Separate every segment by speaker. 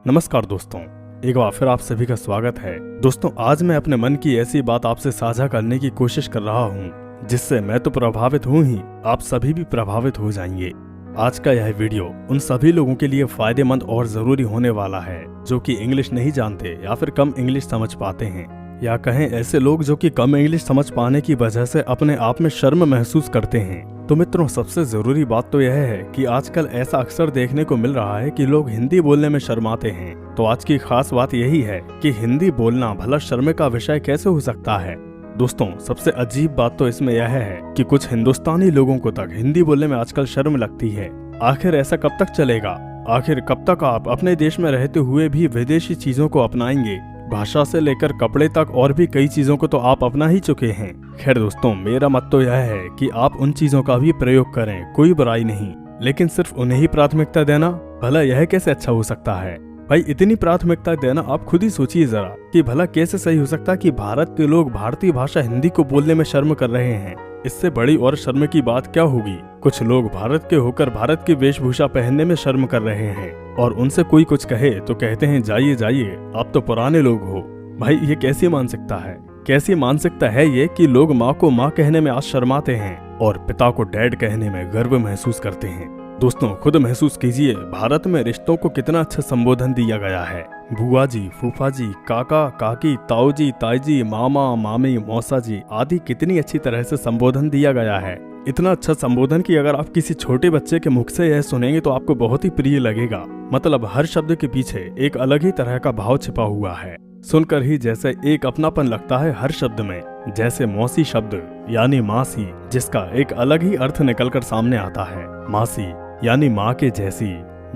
Speaker 1: नमस्कार दोस्तों, एक बार फिर आप सभी का स्वागत है। दोस्तों, आज मैं अपने मन की ऐसी बात आपसे साझा करने की कोशिश कर रहा हूँ जिससे मैं तो प्रभावित हूँ ही, आप सभी भी प्रभावित हो जाएंगे। आज का यह वीडियो उन सभी लोगों के लिए फायदेमंद और जरूरी होने वाला है जो कि इंग्लिश नहीं जानते या फिर कम इंग्लिश समझ पाते हैं, या कहें ऐसे लोग जो कि कम इंग्लिश समझ पाने की वजह से अपने आप में शर्म महसूस करते हैं। तो मित्रों, सबसे जरूरी बात तो यह है कि आजकल ऐसा अक्सर देखने को मिल रहा है कि लोग हिंदी बोलने में शर्माते हैं। तो आज की खास बात यही है कि हिंदी बोलना भला शर्म का विषय कैसे हो सकता है। दोस्तों, सबसे अजीब बात तो इसमें यह है कि कुछ हिंदुस्तानी लोगों को तक हिंदी बोलने में आजकल शर्म लगती है। आखिर ऐसा कब तक चलेगा? आखिर कब तक आप अपने देश में रहते हुए भी विदेशी चीजों को अपनाएंगे? भाषा से लेकर कपड़े तक और भी कई चीजों को तो आप अपना ही चुके हैं। खैर दोस्तों, मेरा मत तो यह है कि आप उन चीजों का भी प्रयोग करें, कोई बुराई नहीं, लेकिन सिर्फ उन्हें ही प्राथमिकता देना, भला यह कैसे अच्छा हो सकता है? भाई, इतनी प्राथमिकता देना आप खुद ही सोचिए जरा कि भला कैसे सही हो सकता है कि भारत के लोग भारतीय भाषा हिंदी को बोलने में शर्म कर रहे हैं। इससे बड़ी और शर्म की बात क्या होगी? कुछ लोग भारत के होकर भारत की वेशभूषा पहनने में शर्म कर रहे हैं और उनसे कोई कुछ कहे तो कहते हैं जाइए जाइए, आप तो पुराने लोग हो। भाई, ये कैसी मानसिकता है? कैसी मानसिकता है ये कि लोग माँ को माँ कहने में आज शर्माते हैं और पिता को डैड कहने में गर्व महसूस करते हैं। दोस्तों, खुद महसूस कीजिए, भारत में रिश्तों को कितना अच्छा संबोधन दिया गया है। बुआ जी, फूफा जी, काका काकी, ताऊ जी, ताई जी, मामा मामी, मौसा जी आदि कितनी अच्छी तरह से संबोधन दिया गया है। इतना अच्छा संबोधन कि अगर आप किसी छोटे बच्चे के मुख से यह सुनेंगे तो आपको बहुत ही प्रिय लगेगा। मतलब हर शब्द के पीछे एक अलग ही तरह का भाव छिपा हुआ है। सुनकर ही जैसे एक अपनापन लगता है हर शब्द में। जैसे मौसी शब्द यानी मासी, जिसका एक अलग ही अर्थ निकलकर सामने आता है। मासी यानी माँ के जैसी,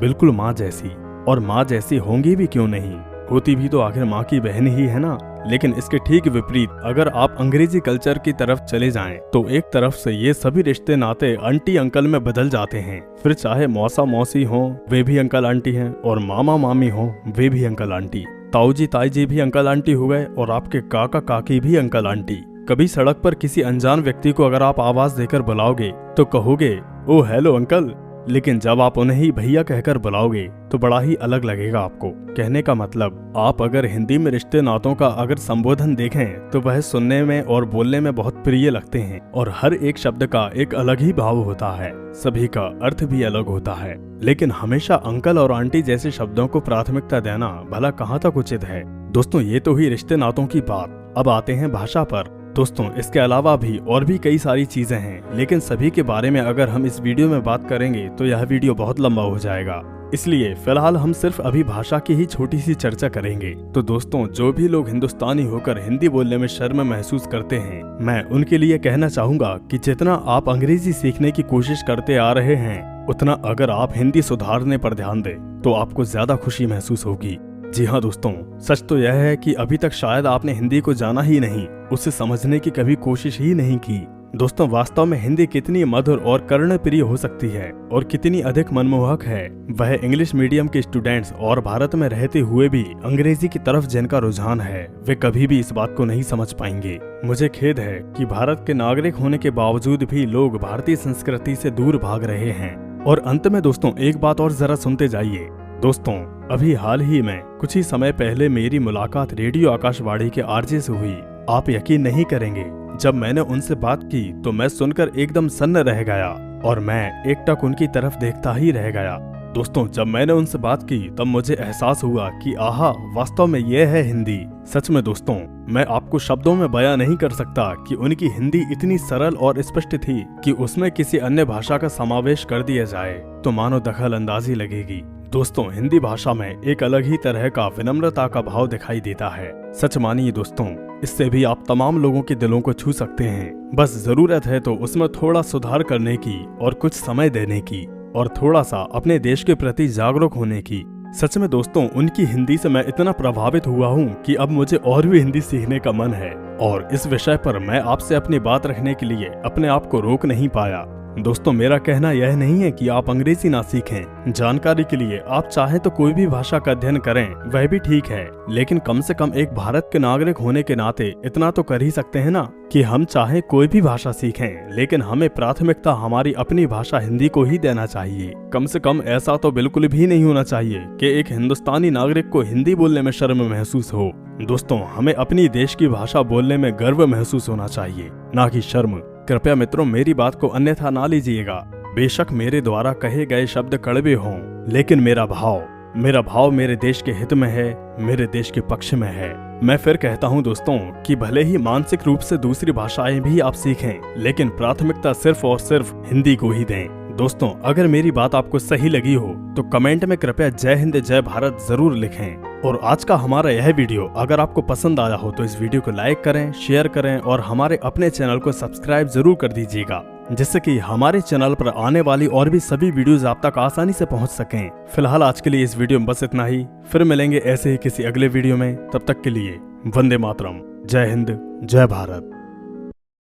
Speaker 1: बिल्कुल माँ जैसी, और माँ जैसी होंगी भी क्यों नहीं, होती भी तो आखिर माँ की बहन ही है ना। लेकिन इसके ठीक विपरीत अगर आप अंग्रेजी कल्चर की तरफ चले जाएं तो एक तरफ से ये सभी रिश्ते नाते आंटी अंकल में बदल जाते हैं। फिर चाहे मौसा मौसी हो, वे भी अंकल आंटी हैं, और मामा मामी हो, वे भी अंकल आंटी। ताऊ जी ताई जी भी अंकल आंटी हो गए और आपके काका काकी भी अंकल आंटी। कभी सड़क पर किसी अनजान व्यक्ति को अगर आप आवाज देकर बुलाओगे तो कहोगे ओ हेलो अंकल, लेकिन जब आप उन्हें ही भैया कहकर बुलाओगे तो बड़ा ही अलग लगेगा आपको। कहने का मतलब, आप अगर हिंदी में रिश्ते नातों का अगर संबोधन देखें तो वह सुनने में और बोलने में बहुत प्रिय लगते हैं और हर एक शब्द का एक अलग ही भाव होता है, सभी का अर्थ भी अलग होता है। लेकिन हमेशा अंकल और आंटी जैसे शब्दों को प्राथमिकता देना भला कहाँ तक उचित है? दोस्तों, ये तो हुई रिश्ते नातों की बात। अब आते हैं भाषा पर। दोस्तों, इसके अलावा भी और भी कई सारी चीजें हैं, लेकिन सभी के बारे में अगर हम इस वीडियो में बात करेंगे तो यह वीडियो बहुत लंबा हो जाएगा। इसलिए फिलहाल हम सिर्फ अभी भाषा की ही छोटी सी चर्चा करेंगे। तो दोस्तों, जो भी लोग हिंदुस्तानी होकर हिंदी बोलने में शर्म महसूस करते हैं, मैं उनके लिए कहना चाहूंगा कि जितना आप अंग्रेजी सीखने की कोशिश करते आ रहे हैं, उतना अगर आप हिंदी सुधारने पर ध्यान दें तो आपको ज्यादा खुशी महसूस होगी। जी हाँ दोस्तों, सच तो यह है कि अभी तक शायद आपने हिंदी को जाना ही नहीं, उसे समझने की कभी कोशिश ही नहीं की। दोस्तों, वास्तव में हिंदी कितनी मधुर और कर्णप्रिय हो सकती है और कितनी अधिक मनमोहक है, वह इंग्लिश मीडियम के स्टूडेंट्स और भारत में रहते हुए भी अंग्रेजी की तरफ जिनका रुझान है, वे कभी भी इस बात को नहीं समझ पाएंगे। मुझे खेद है कि भारत के नागरिक होने के बावजूद भी लोग भारतीय संस्कृति से दूर भाग रहे हैं। और अंत में दोस्तों, एक बात और जरा सुनते जाइए। दोस्तों, अभी हाल ही में कुछ ही समय पहले मेरी मुलाकात रेडियो आकाशवाणी के आरजे से हुई। आप यकीन नहीं करेंगे, जब मैंने उनसे बात की तो मैं सुनकर एकदम सन्न रह गया और मैं एकटक उनकी तरफ देखता ही रह गया। दोस्तों, जब मैंने उनसे बात की तब मुझे एहसास हुआ कि आहा, वास्तव में यह है हिंदी। सच में दोस्तों, मैं आपको शब्दों में बयां नहीं कर सकता कि उनकी हिंदी इतनी सरल और स्पष्ट थी कि उसमें किसी अन्य भाषा का समावेश कर दिया जाए तो मानो दखल अंदाजी लगेगी। दोस्तों, हिंदी भाषा में एक अलग ही तरह का विनम्रता का भाव दिखाई देता है। सच मानिए दोस्तों, इससे भी आप तमाम लोगों के दिलों को छू सकते हैं। बस जरूरत है तो उसमें थोड़ा सुधार करने की और कुछ समय देने की और थोड़ा सा अपने देश के प्रति जागरूक होने की। सच में दोस्तों, उनकी हिंदी से मैं इतना प्रभावित हुआ हूँ कि अब मुझे और भी हिंदी सीखने का मन है और इस विषय पर मैं आपसे अपनी बात रखने के लिए अपने आप को रोक नहीं पाया। दोस्तों मेरा कहना यह नहीं है कि आप अंग्रेजी ना सीखें। जानकारी के लिए आप चाहें तो कोई भी भाषा का अध्ययन करें, वह भी ठीक है, लेकिन कम से कम एक भारत के नागरिक होने के नाते इतना तो कर ही सकते हैं ना कि हम चाहे कोई भी भाषा सीखें, लेकिन हमें प्राथमिकता हमारी अपनी भाषा हिंदी को ही देना चाहिए। कम से कम ऐसा तो बिल्कुल भी नहीं होना चाहिए कि एक हिंदुस्तानी नागरिक को हिंदी बोलने में शर्म महसूस हो। दोस्तों हमें अपनी देश की भाषा बोलने में गर्व महसूस होना चाहिए, ना कि शर्म। कृपया मित्रों मेरी बात को अन्यथा ना लीजिएगा। बेशक मेरे द्वारा कहे गए शब्द कड़वे हों, लेकिन मेरा भाव मेरे देश के हित में है, मेरे देश के पक्ष में है। मैं फिर कहता हूं दोस्तों कि भले ही मानसिक रूप से दूसरी भाषाएं भी आप सीखें, लेकिन प्राथमिकता सिर्फ और सिर्फ हिंदी को ही दें। दोस्तों अगर मेरी बात आपको सही लगी हो तो कमेंट में कृपया जय हिंद जय भारत जरूर लिखें। और आज का हमारा यह वीडियो अगर आपको पसंद आया हो तो इस वीडियो को लाइक करें, शेयर करें और हमारे अपने चैनल को सब्सक्राइब जरूर कर दीजिएगा, जिससे कि हमारे चैनल पर आने वाली और भी सभी वीडियोस आप तक आसानी से पहुंच सकें। फिलहाल आज के लिए इस वीडियो में बस इतना ही। फिर मिलेंगे ऐसे ही किसी अगले वीडियो में। तब तक के लिए वंदे मातरम, जय हिंद जय भारत।